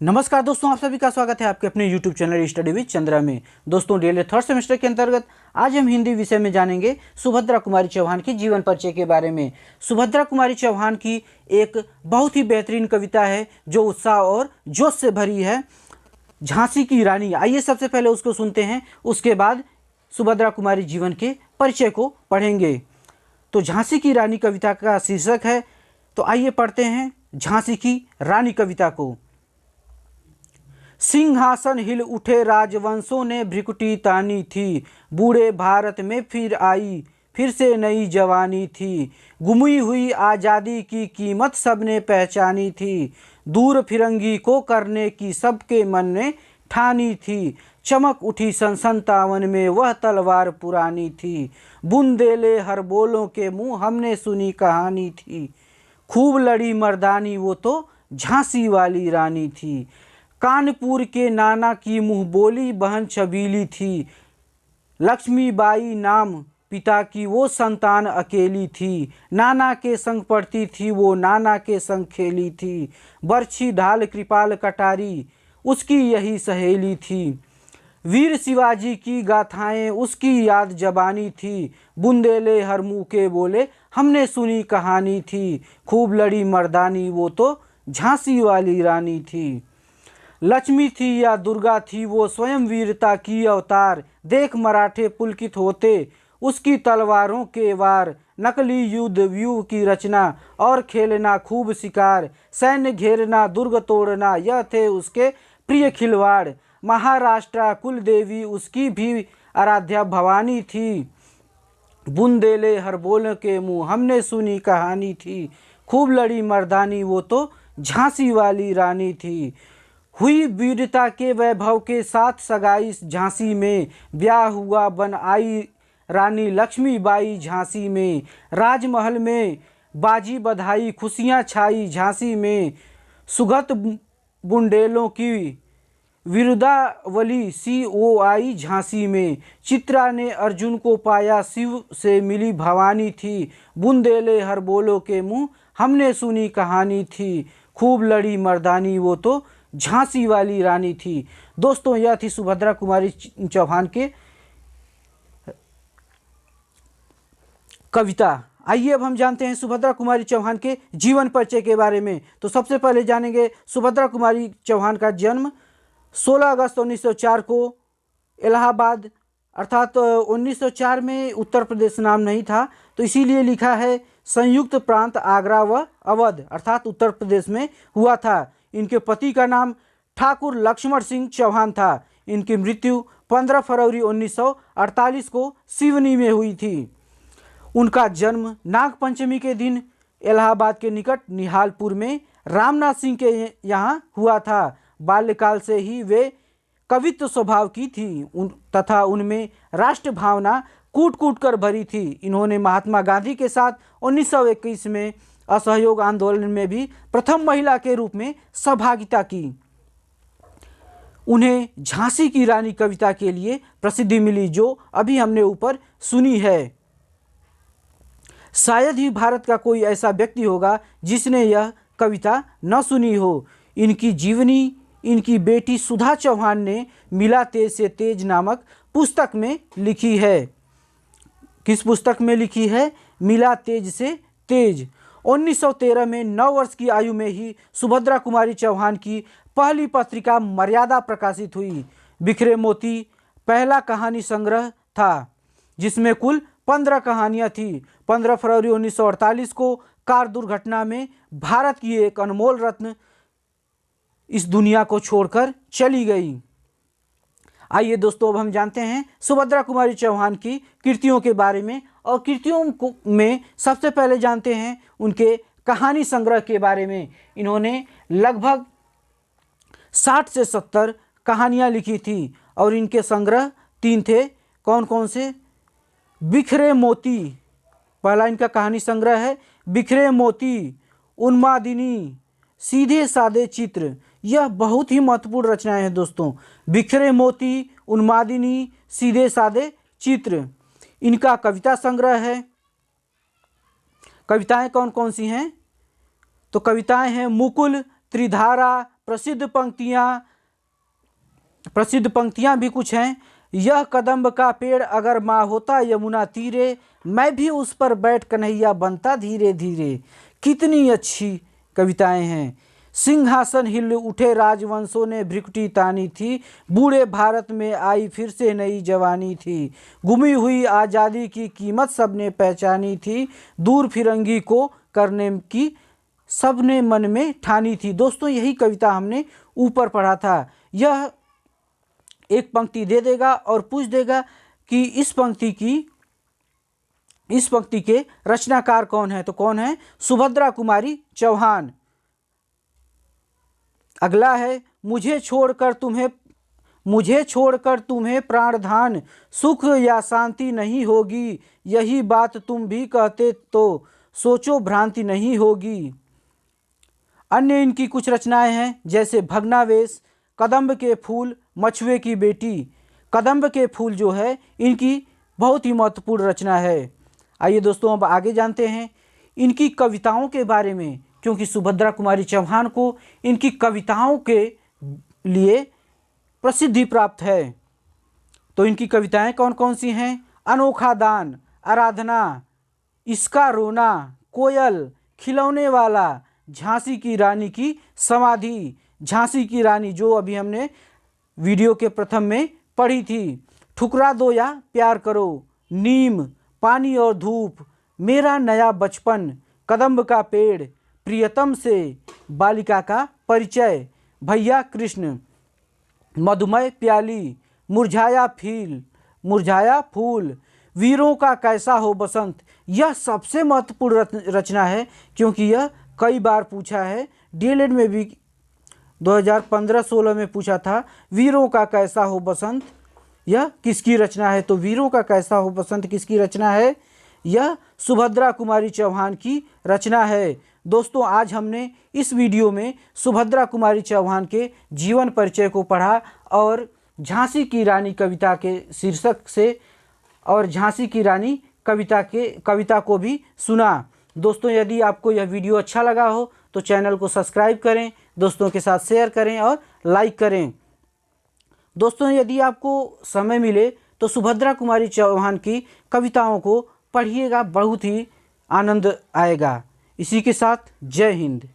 नमस्कार दोस्तों, आप सभी का स्वागत है आपके अपने YouTube channel study with Chandra में। दोस्तों, डीएलएड थर्ड सेमेस्टर के अंतर्गत आज हम हिंदी विषय में जानेंगे सुभद्रा कुमारी चौहान की जीवन परिचय के बारे में। सुभद्रा कुमारी चौहान की एक बहुत ही बेहतरीन कविता है जो उत्साह और जोश से भरी है, झांसी की रानी। आइए सबसे पहले उसको सुनते हैं, उसके बाद सुभद्रा कुमारी जीवन के परिचय को पढ़ेंगे। तो झांसी की रानी कविता का शीर्षक है, तो आइए पढ़ते हैं झांसी की रानी कविता को। सिंहासन हिल उठे राजवंशों ने भ्रिकुटी तानी थी, बूढ़े भारत में फिर आई फिर से नई जवानी थी। गुमी हुई आज़ादी की कीमत सबने पहचानी थी, दूर फिरंगी को करने की सबके मन ने ठानी थी। चमक उठी सन 57 में वह तलवार पुरानी थी, बुंदेले हर बोलों के मुँह हमने सुनी कहानी थी। खूब लड़ी मर्दानी वो तो झांसी वाली रानी थी, कानपुर के नाना की मुँह बोली बहन छबीली थी। लक्ष्मीबाई नाम पिता की वो संतान अकेली थी, नाना के संग पढ़ती थी वो नाना के संग खेली थी। बरछी ढाल कृपाल कटारी उसकी यही सहेली थी, वीर शिवाजी की गाथाएं उसकी याद जबानी थी। बुंदेले हर मुँह के बोले हमने सुनी कहानी थी, खूब लड़ी मर्दानी वो तो झांसी वाली रानी थी। लक्ष्मी थी या दुर्गा थी वो स्वयं वीरता की अवतार, देख मराठे पुलकित होते उसकी तलवारों के वार। नकली युद्ध व्यूह की रचना और खेलना खूब शिकार, सैन्य घेरना दुर्ग तोड़ना यह थे उसके प्रिय खिलवाड़। महाराष्ट्र कुल देवी उसकी भी आराध्या भवानी थी, बुंदेले हर बोल के मुँह हमने सुनी कहानी थी। खूब लड़ी मर्दानी वो तो झांसी वाली रानी थी। हुई वीरता के वैभव के साथ सगाई झांसी में, ब्याह हुआ बन आई रानी लक्ष्मीबाई झांसी में। राजमहल में बाजी बधाई खुशियाँ छाई झांसी में, सुगत बुंदेलों की विरुदावली सी ओ आई झांसी में। चित्रा ने अर्जुन को पाया शिव से मिली भवानी थी, बुंदेले हर बोलों के मुँह हमने सुनी कहानी थी। खूब लड़ी मर्दानी वो तो झांसी वाली रानी थी। दोस्तों, यह थी सुभद्रा कुमारी चौहान के कविता। आइए अब हम जानते हैं सुभद्रा कुमारी चौहान के जीवन परिचय के बारे में। तो सबसे पहले जानेंगे सुभद्रा कुमारी चौहान का जन्म 16 अगस्त 1904 को इलाहाबाद, अर्थात 1904 में उत्तर प्रदेश नाम नहीं था तो इसीलिए लिखा है संयुक्त प्रांत आगरा व अवध, अर्थात उत्तर प्रदेश में हुआ था। इनके पति का नाम ठाकुर लक्ष्मण सिंह चौहान था। इनकी मृत्यु 15 फरवरी 1948 को सिवनी में हुई थी। उनका जन्म नाग पंचमी के दिन इलाहाबाद के निकट निहालपुर में रामनाथ सिंह के यहाँ हुआ था। बाल्यकाल से ही वे कवित्व स्वभाव की थी तथा उनमें राष्ट्र भावना कूट कूट कर भरी थी। इन्होंने महात्मा गांधी के साथ 1921 में असहयोग आंदोलन में भी प्रथम महिला के रूप में सहभागिता की। उन्हें झांसी की रानी कविता के लिए प्रसिद्धि मिली जो अभी हमने ऊपर सुनी है। शायद ही भारत का कोई ऐसा व्यक्ति होगा जिसने यह कविता न सुनी हो। इनकी जीवनी इनकी बेटी सुधा चौहान ने मिला तेज से तेज नामक पुस्तक में लिखी है। किस पुस्तक में लिखी है? मिला तेज से तेज। 1913 में 9 वर्ष की आयु में ही सुभद्रा कुमारी चौहान की पहली पत्रिका मर्यादा प्रकाशित हुई। बिखरे मोती पहला कहानी संग्रह था जिसमें कुल 15 कहानियाँ थी। 15 फरवरी 1948 को कार दुर्घटना में भारत की एक अनमोल रत्न इस दुनिया को छोड़कर चली गई। आइए दोस्तों, अब हम जानते हैं सुभद्रा कुमारी चौहान की कृतियों के बारे में। और कृतियों में सबसे पहले जानते हैं उनके कहानी संग्रह के बारे में। इन्होंने लगभग 60 से 70 कहानियाँ लिखी थी और इनके संग्रह 3 थे। कौन कौन से? बिखरे मोती पहला इनका कहानी संग्रह है। बिखरे मोती, उन्मादिनी, सीधे सादे चित्र, यह बहुत ही महत्वपूर्ण रचनाएं हैं दोस्तों। बिखरे मोती, उन्मादिनी, सीधे सादे चित्र इनका कविता संग्रह है। कविताएं कौन कौन सी हैं? तो कविताएं हैं मुकुल, त्रिधारा, प्रसिद्ध पंक्तियाँ भी कुछ हैं। यह कदम्ब का पेड़ अगर माँ होता यमुना तीरे, मैं भी उस पर बैठ कन्हैया बनता धीरे धीरे। कितनी अच्छी कविताएं हैं। सिंहासन हिल उठे राजवंशों ने भ्रिकुटी तानी थी, बूढ़े भारत में आई फिर से नई जवानी थी। गुमी हुई आज़ादी की कीमत सबने पहचानी थी, दूर फिरंगी को करने की सबने मन में ठानी थी। दोस्तों यही कविता हमने ऊपर पढ़ा था। यह एक पंक्ति दे देगा और पूछ देगा कि इस पंक्ति के रचनाकार कौन है, तो कौन है? सुभद्रा कुमारी चौहान। अगला है, मुझे छोड़कर तुम्हें प्राणधान, सुख या शांति नहीं होगी, यही बात तुम भी कहते तो सोचो भ्रांति नहीं होगी। अन्य इनकी कुछ रचनाएं हैं, जैसे भग्नावेश, कदम्ब के फूल, मछुए की बेटी। कदम्ब के फूल जो है इनकी बहुत ही महत्वपूर्ण रचना है। आइए दोस्तों अब आगे जानते हैं इनकी कविताओं के बारे में, क्योंकि सुभद्रा कुमारी चौहान को इनकी कविताओं के लिए प्रसिद्धि प्राप्त है। तो इनकी कविताएं कौन कौन सी हैं? अनोखा दान, आराधना, इसका रोना, कोयल, खिलौने वाला, झांसी की रानी की समाधि। झांसी की रानी जो अभी हमने वीडियो के प्रथम में पढ़ी थी। ठुकरा दो या प्यार करो, नीम, पानी और धूप, मेरा नया बचपन, कदम्ब का पेड़, प्रियतम से, बालिका का परिचय, भैया कृष्ण, मधुमय प्याली, मुरझाया फूल, वीरों का कैसा हो बसंत। यह सबसे महत्वपूर्ण रचना है, क्योंकि यह कई बार पूछा है। डीएलएड में भी 2015-16 में पूछा था, वीरों का कैसा हो बसंत यह किसकी रचना है? तो वीरों का कैसा हो बसंत किसकी रचना है? यह सुभद्रा कुमारी चौहान की रचना है। दोस्तों आज हमने इस वीडियो में सुभद्रा कुमारी चौहान के जीवन परिचय को पढ़ा और झांसी की रानी कविता के शीर्षक से और झांसी की रानी कविता को भी सुना। दोस्तों यदि आपको यह वीडियो अच्छा लगा हो तो चैनल को सब्सक्राइब करें, दोस्तों के साथ शेयर करें और लाइक करें। दोस्तों यदि आपको समय मिले तो सुभद्रा कुमारी चौहान की कविताओं को पढ़िएगा, बहुत ही आनंद आएगा। इसी के साथ जय हिंद।